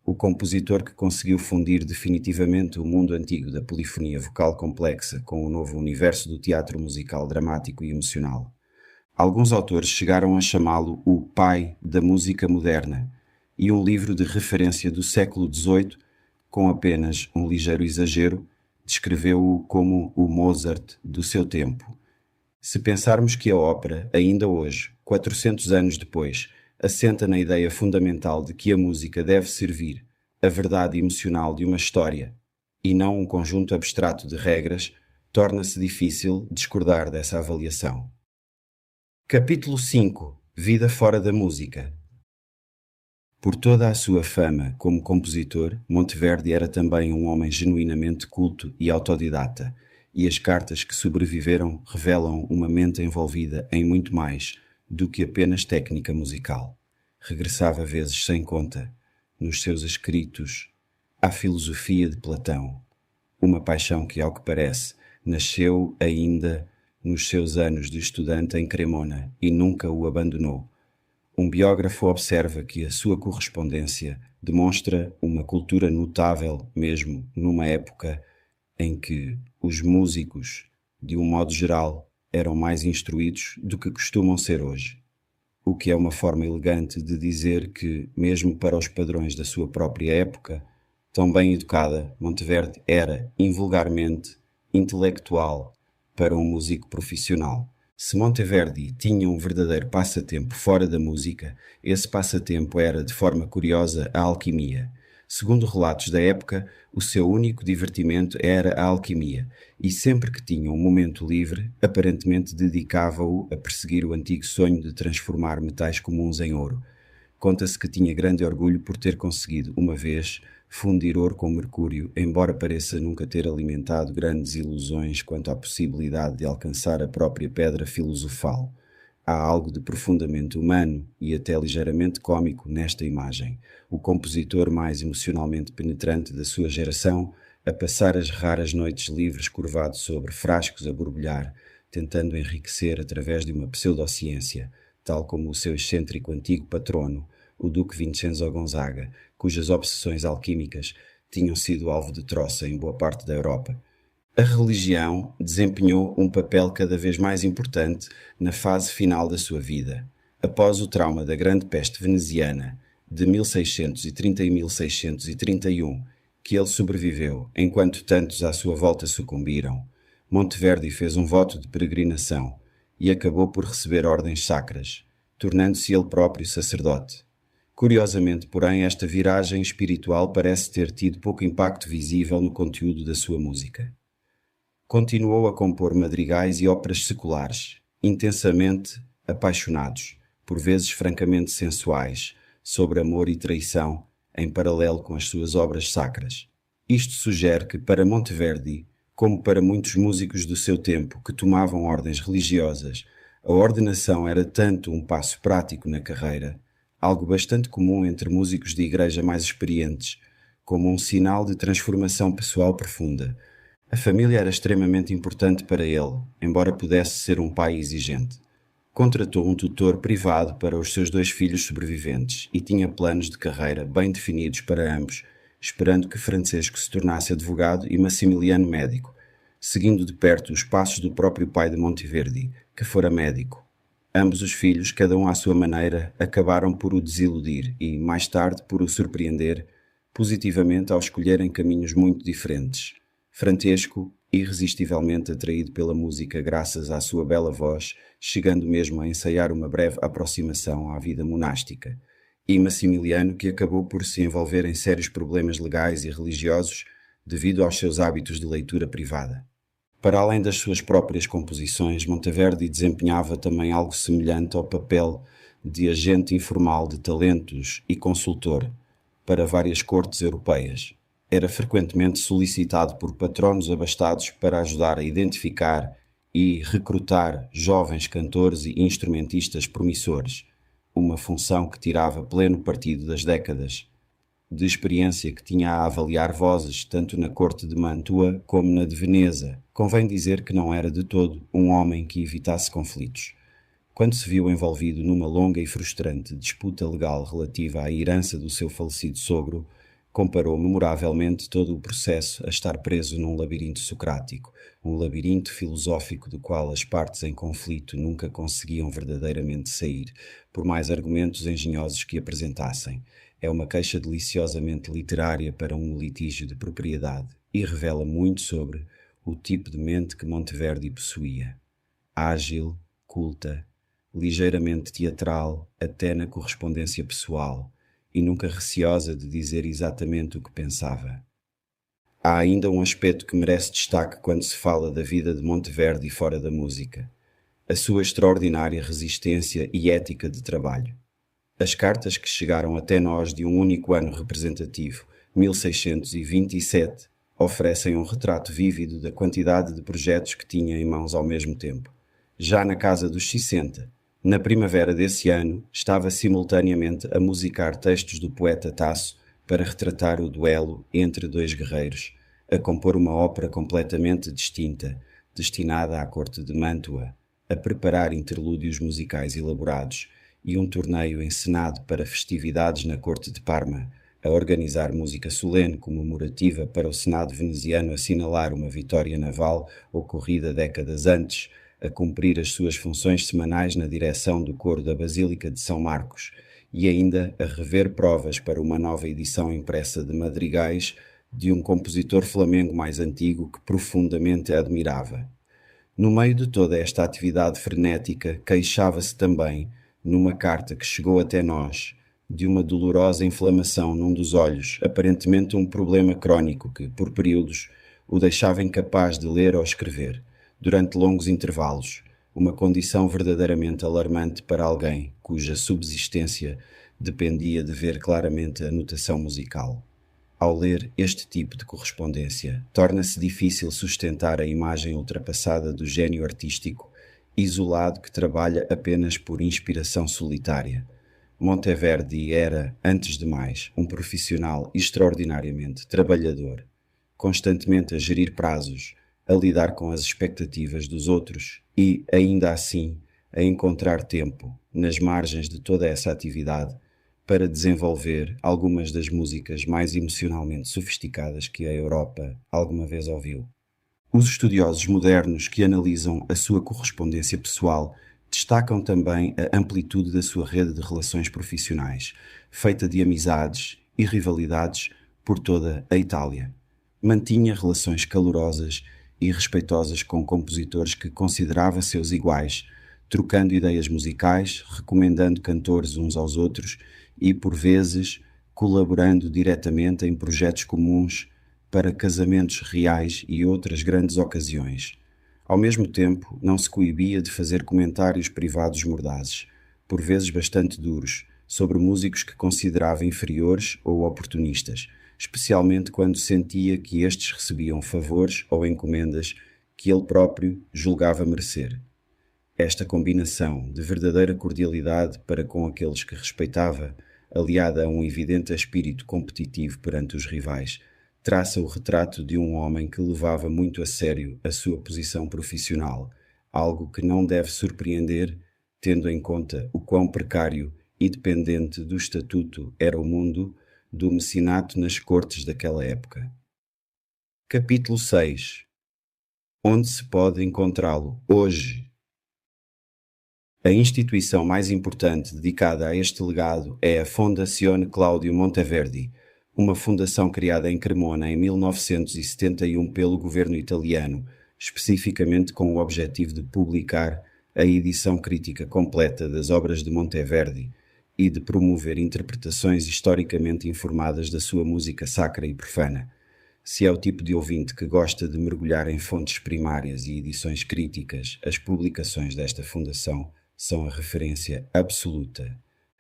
o compositor que conseguiu fundir definitivamente o mundo antigo da polifonia vocal complexa com o novo universo do teatro musical dramático e emocional. Alguns autores chegaram a chamá-lo o pai da música moderna, e um livro de referência do século XVIII, com apenas um ligeiro exagero, descreveu-o como o Mozart do seu tempo. Se pensarmos que a ópera, ainda hoje, 400 anos depois, assenta na ideia fundamental de que a música deve servir a verdade emocional de uma história e não um conjunto abstrato de regras, torna-se difícil discordar dessa avaliação. Capítulo 5. Vida fora da música. Por toda a sua fama como compositor, Monteverdi era também um homem genuinamente culto e autodidata, e as cartas que sobreviveram revelam uma mente envolvida em muito mais do que apenas técnica musical. Regressava vezes sem conta, nos seus escritos, à filosofia de Platão, uma paixão que, ao que parece, nasceu ainda nos seus anos de estudante em Cremona e nunca o abandonou. Um biógrafo observa que a sua correspondência demonstra uma cultura notável mesmo numa época em que os músicos, de um modo geral, eram mais instruídos do que costumam ser hoje, o que é uma forma elegante de dizer que, mesmo para os padrões da sua própria época, tão bem educada, Monteverdi era, invulgarmente, intelectual para um músico profissional, Se Monteverdi tinha um verdadeiro passatempo fora da música, esse passatempo era, de forma curiosa, a alquimia. Segundo relatos da época, o seu único divertimento era a alquimia, e sempre que tinha um momento livre, aparentemente dedicava-o a perseguir o antigo sonho de transformar metais comuns em ouro. Conta-se que tinha grande orgulho por ter conseguido, uma vez, fundir ouro com mercúrio, embora pareça nunca ter alimentado grandes ilusões quanto à possibilidade de alcançar a própria pedra filosofal. Há algo de profundamente humano e até ligeiramente cômico nesta imagem. O compositor mais emocionalmente penetrante da sua geração, a passar as raras noites livres curvado sobre frascos a borbulhar, tentando enriquecer através de uma pseudociência, tal como o seu excêntrico antigo patrono, o Duque Vincenzo Gonzaga, cujas obsessões alquímicas tinham sido alvo de troça em boa parte da Europa. A religião desempenhou um papel cada vez mais importante na fase final da sua vida. Após o trauma da Grande Peste Veneziana de 1630 e 1631, que ele sobreviveu enquanto tantos à sua volta sucumbiram, Monteverdi fez um voto de peregrinação e acabou por receber ordens sacras, tornando-se ele próprio sacerdote. Curiosamente, porém, esta viragem espiritual parece ter tido pouco impacto visível no conteúdo da sua música. Continuou a compor madrigais e óperas seculares, intensamente apaixonados, por vezes francamente sensuais, sobre amor e traição, em paralelo com as suas obras sacras. Isto sugere que, para Monteverdi, como para muitos músicos do seu tempo que tomavam ordens religiosas, a ordenação era tanto um passo prático na carreira, algo bastante comum entre músicos de igreja mais experientes, como um sinal de transformação pessoal profunda. A família era extremamente importante para ele, embora pudesse ser um pai exigente. Contratou um tutor privado para os seus 2 filhos sobreviventes e tinha planos de carreira bem definidos para ambos, esperando que Francesco se tornasse advogado e Massimiliano médico, seguindo de perto os passos do próprio pai de Monteverdi, que fora médico. Ambos os filhos, cada um à sua maneira, acabaram por o desiludir e, mais tarde, por o surpreender positivamente ao escolherem caminhos muito diferentes. Francesco, irresistivelmente atraído pela música graças à sua bela voz, chegando mesmo a ensaiar uma breve aproximação à vida monástica, e Massimiliano, que acabou por se envolver em sérios problemas legais e religiosos devido aos seus hábitos de leitura privada. Para além das suas próprias composições, Monteverdi desempenhava também algo semelhante ao papel de agente informal de talentos e consultor para várias cortes europeias. Era frequentemente solicitado por patronos abastados para ajudar a identificar e recrutar jovens cantores e instrumentistas promissores, uma função que tirava pleno partido das décadas de experiência que tinha a avaliar vozes tanto na corte de Mantua como na de Veneza. Convém dizer que não era de todo um homem que evitasse conflitos. Quando se viu envolvido numa longa e frustrante disputa legal relativa à herança do seu falecido sogro, comparou memoravelmente todo o processo a estar preso num labirinto socrático, um labirinto filosófico do qual as partes em conflito nunca conseguiam verdadeiramente sair, por mais argumentos engenhosos que apresentassem. É uma queixa deliciosamente literária para um litígio de propriedade e revela muito sobre o tipo de mente que Monteverdi possuía. Ágil, culta, ligeiramente teatral, até na correspondência pessoal, e nunca receosa de dizer exatamente o que pensava. Há ainda um aspecto que merece destaque quando se fala da vida de Monteverdi fora da música: a sua extraordinária resistência e ética de trabalho. As cartas que chegaram até nós de um único ano representativo, 1627, oferecem um retrato vívido da quantidade de projetos que tinha em mãos ao mesmo tempo. Já na casa dos 60, na primavera desse ano, estava simultaneamente a musicar textos do poeta Tasso para retratar o duelo entre 2 guerreiros, a compor uma ópera completamente distinta, destinada à corte de Mantua, a preparar interlúdios musicais elaborados e um torneio encenado para festividades na corte de Parma, a organizar música solene comemorativa para o Senado veneziano assinalar uma vitória naval ocorrida décadas antes, a cumprir as suas funções semanais na direção do coro da Basílica de São Marcos e ainda a rever provas para uma nova edição impressa de madrigais de um compositor flamengo mais antigo que profundamente admirava. No meio de toda esta atividade frenética, queixava-se também, numa carta que chegou até nós, de uma dolorosa inflamação num dos olhos, aparentemente um problema crônico que, por períodos, o deixava incapaz de ler ou escrever, durante longos intervalos, uma condição verdadeiramente alarmante para alguém cuja subsistência dependia de ver claramente a notação musical. Ao ler este tipo de correspondência, torna-se difícil sustentar a imagem ultrapassada do gênio artístico, isolado que trabalha apenas por inspiração solitária. Monteverdi era, antes de mais, um profissional extraordinariamente trabalhador, constantemente a gerir prazos, a lidar com as expectativas dos outros e, ainda assim, a encontrar tempo, nas margens de toda essa atividade, para desenvolver algumas das músicas mais emocionalmente sofisticadas que a Europa alguma vez ouviu. Os estudiosos modernos que analisam a sua correspondência pessoal destacam também a amplitude da sua rede de relações profissionais, feita de amizades e rivalidades por toda a Itália. Mantinha relações calorosas e respeitosas com compositores que considerava seus iguais, trocando ideias musicais, recomendando cantores uns aos outros e, por vezes, colaborando diretamente em projetos comuns para casamentos reais e outras grandes ocasiões. Ao mesmo tempo, não se coibia de fazer comentários privados mordazes, por vezes bastante duros, sobre músicos que considerava inferiores ou oportunistas, especialmente quando sentia que estes recebiam favores ou encomendas que ele próprio julgava merecer. Esta combinação de verdadeira cordialidade para com aqueles que respeitava, aliada a um evidente espírito competitivo perante os rivais, traça o retrato de um homem que levava muito a sério a sua posição profissional, algo que não deve surpreender, tendo em conta o quão precário e dependente do estatuto era o mundo do mecenato nas cortes daquela época. Capítulo 6. Onde se pode encontrá-lo hoje? A instituição mais importante dedicada a este legado é a Fondazione Claudio Monteverdi, uma fundação criada em Cremona em 1971 pelo governo italiano, especificamente com o objetivo de publicar a edição crítica completa das obras de Monteverdi e de promover interpretações historicamente informadas da sua música sacra e profana. Se é o tipo de ouvinte que gosta de mergulhar em fontes primárias e edições críticas, as publicações desta fundação são a referência absoluta.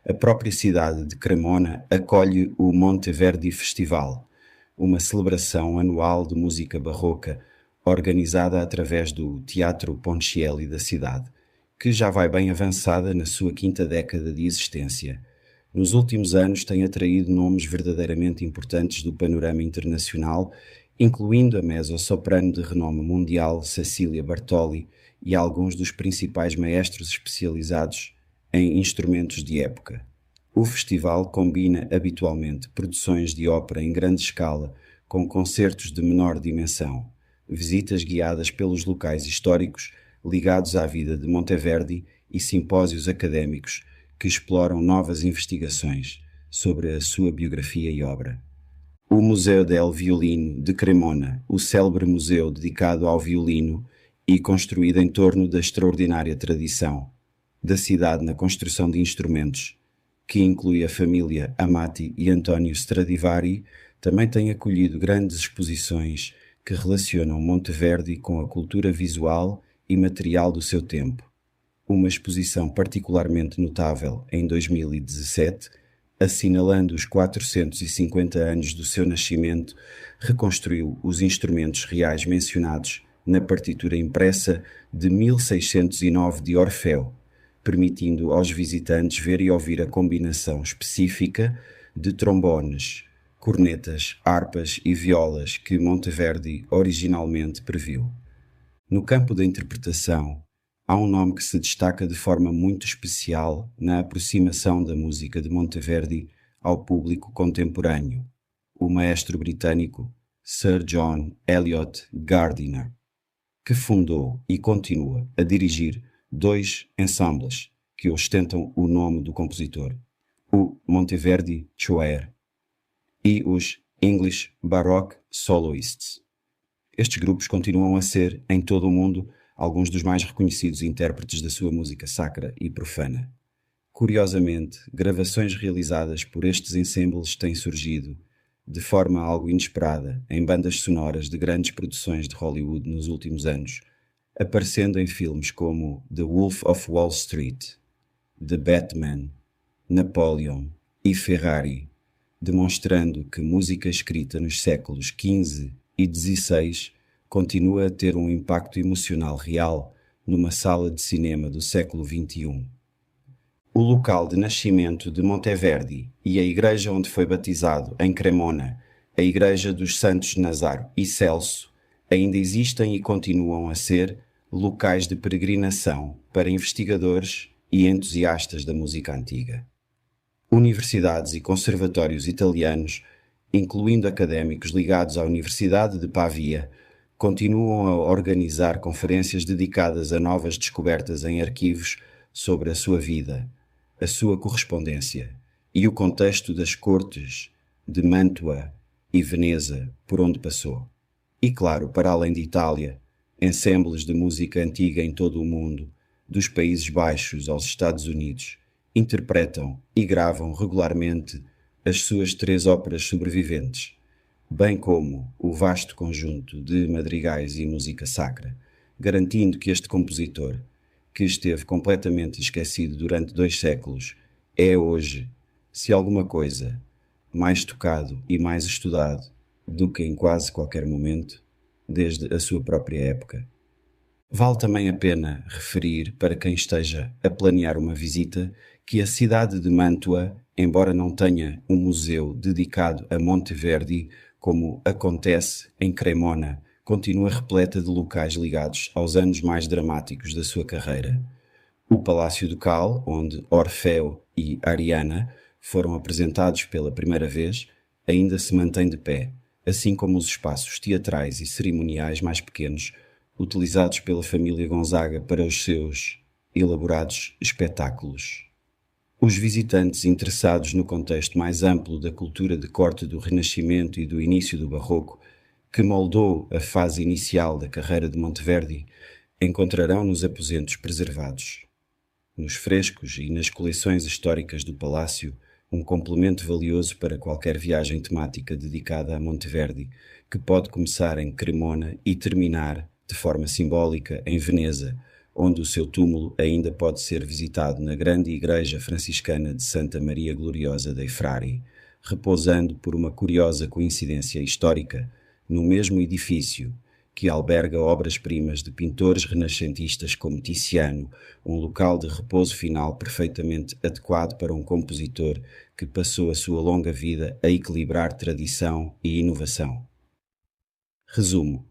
A própria cidade de Cremona acolhe o Monteverdi Festival, uma celebração anual de música barroca organizada através do Teatro Ponchielli da cidade, que já vai bem avançada na sua quinta década de existência. Nos últimos anos tem atraído nomes verdadeiramente importantes do panorama internacional, incluindo a mezzo-soprano de renome mundial Cecília Bartoli e alguns dos principais maestros especializados em instrumentos de época. O festival combina habitualmente produções de ópera em grande escala com concertos de menor dimensão, visitas guiadas pelos locais históricos ligados à vida de Monteverdi e simpósios académicos que exploram novas investigações sobre a sua biografia e obra. O Museu del Violino de Cremona, o célebre museu dedicado ao violino e construído em torno da extraordinária tradição da cidade na construção de instrumentos, que inclui a família Amati e Antonio Stradivari, também tem acolhido grandes exposições que relacionam Monteverdi com a cultura visual e material do seu tempo. Uma exposição particularmente notável em 2017, assinalando os 450 anos do seu nascimento, reconstruiu os instrumentos reais mencionados na partitura impressa de 1609 de Orfeu, permitindo aos visitantes ver e ouvir a combinação específica de trombones, cornetas, harpas e violas que Monteverdi originalmente previu. No campo da interpretação, há um nome que se destaca de forma muito especial na aproximação da música de Monteverdi ao público contemporâneo, o maestro britânico Sir John Eliot Gardiner, que fundou e continua a dirigir dois ensembles que ostentam o nome do compositor, o Monteverdi Choir e os English Baroque Soloists. Estes grupos continuam a ser, em todo o mundo, alguns dos mais reconhecidos intérpretes da sua música sacra e profana. Curiosamente, gravações realizadas por estes ensembles têm surgido, de forma algo inesperada, em bandas sonoras de grandes produções de Hollywood nos últimos anos, aparecendo em filmes como The Wolf of Wall Street, The Batman, Napoleon e Ferrari, demonstrando que música escrita nos séculos XV e XVI continua a ter um impacto emocional real numa sala de cinema do século XXI. O local de nascimento de Monteverdi e a igreja onde foi batizado, em Cremona, a igreja dos Santos Nazaro e Celso, ainda existem e continuam a ser locais de peregrinação para investigadores e entusiastas da música antiga. Universidades e conservatórios italianos, incluindo académicos ligados à Universidade de Pavia, continuam a organizar conferências dedicadas a novas descobertas em arquivos sobre a sua vida, a sua correspondência e o contexto das cortes de Mantua e Veneza por onde passou. E claro, para além de Itália, ensembles de música antiga em todo o mundo, dos Países Baixos aos Estados Unidos, interpretam e gravam regularmente as suas 3 óperas sobreviventes, bem como o vasto conjunto de madrigais e música sacra, garantindo que este compositor, que esteve completamente esquecido durante 2 séculos, é hoje, se alguma coisa, mais tocado e mais estudado do que em quase qualquer momento, desde a sua própria época. Vale também a pena referir, para quem esteja a planear uma visita, que a cidade de Mantua, embora não tenha um museu dedicado a Monteverdi, como acontece em Cremona, continua repleta de locais ligados aos anos mais dramáticos da sua carreira. O Palácio Ducal, onde Orfeu e Ariana foram apresentados pela primeira vez, ainda se mantém de pé, assim como os espaços teatrais e cerimoniais mais pequenos, utilizados pela família Gonzaga para os seus elaborados espetáculos. Os visitantes interessados no contexto mais amplo da cultura de corte do Renascimento e do início do Barroco, que moldou a fase inicial da carreira de Monteverdi, encontrarão nos aposentos preservados, nos frescos e nas coleções históricas do palácio, um complemento valioso para qualquer viagem temática dedicada a Monteverdi, que pode começar em Cremona e terminar, de forma simbólica, em Veneza, onde o seu túmulo ainda pode ser visitado na grande igreja franciscana de Santa Maria Gloriosa dei Frari, repousando por uma curiosa coincidência histórica no mesmo edifício que alberga obras-primas de pintores renascentistas como Tiziano, um local de repouso final perfeitamente adequado para um compositor que passou a sua longa vida a equilibrar tradição e inovação. Resumo.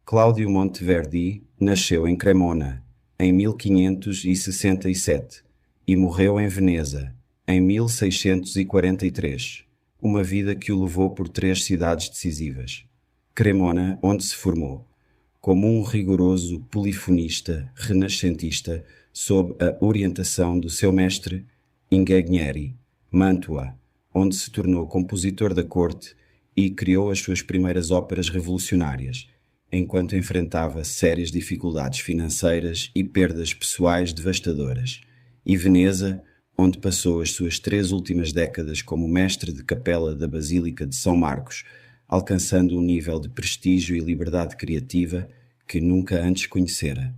Cláudio Monteverdi nasceu em Cremona, em 1567, e morreu em Veneza, em 1643, uma vida que o levou por 3 cidades decisivas. Cremona, onde se formou, como um rigoroso polifonista renascentista sob a orientação do seu mestre Ingegneri; Mantua, onde se tornou compositor da corte e criou as suas primeiras óperas revolucionárias, enquanto enfrentava sérias dificuldades financeiras e perdas pessoais devastadoras, e Veneza, onde passou as suas 3 últimas décadas como mestre de capela da Basílica de São Marcos, alcançando um nível de prestígio e liberdade criativa que nunca antes conhecera.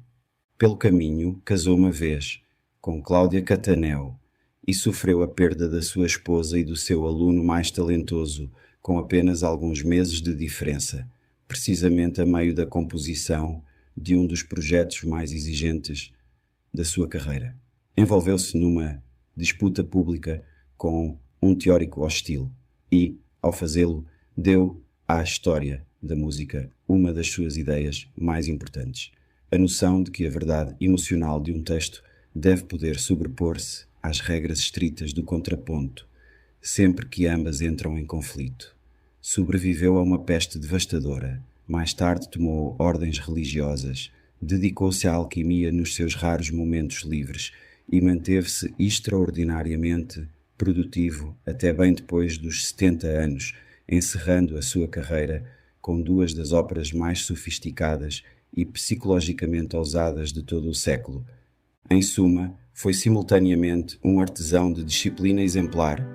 Pelo caminho, casou uma vez com Cláudia Cataneo e sofreu a perda da sua esposa e do seu aluno mais talentoso, com apenas alguns meses de diferença, precisamente a meio da composição de um dos projetos mais exigentes da sua carreira. Envolveu-se numa disputa pública com um teórico hostil e, ao fazê-lo, deu à história da música uma das suas ideias mais importantes: a noção de que a verdade emocional de um texto deve poder sobrepor-se às regras estritas do contraponto, sempre que ambas entram em conflito. Sobreviveu a uma peste devastadora, mais tarde tomou ordens religiosas, dedicou-se à alquimia nos seus raros momentos livres e manteve-se extraordinariamente produtivo até bem depois dos 70 anos, encerrando a sua carreira com 2 das óperas mais sofisticadas e psicologicamente ousadas de todo o século. Em suma, foi simultaneamente um artesão de disciplina exemplar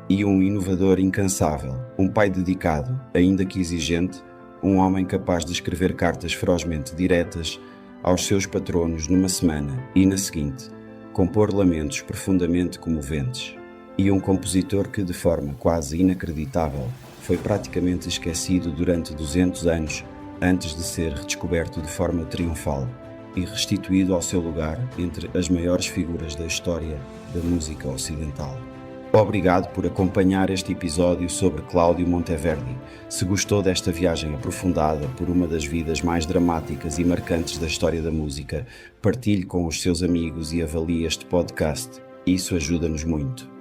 e um inovador incansável, um pai dedicado, ainda que exigente, um homem capaz de escrever cartas ferozmente diretas aos seus patronos numa semana e, na seguinte, compor lamentos profundamente comoventes. E um compositor que, de forma quase inacreditável, foi praticamente esquecido durante 200 anos antes de ser redescoberto de forma triunfal e restituído ao seu lugar entre as maiores figuras da história da música ocidental. Obrigado por acompanhar este episódio sobre Cláudio Monteverdi. Se gostou desta viagem aprofundada por uma das vidas mais dramáticas e marcantes da história da música, partilhe com os seus amigos e avalie este podcast. Isso ajuda-nos muito.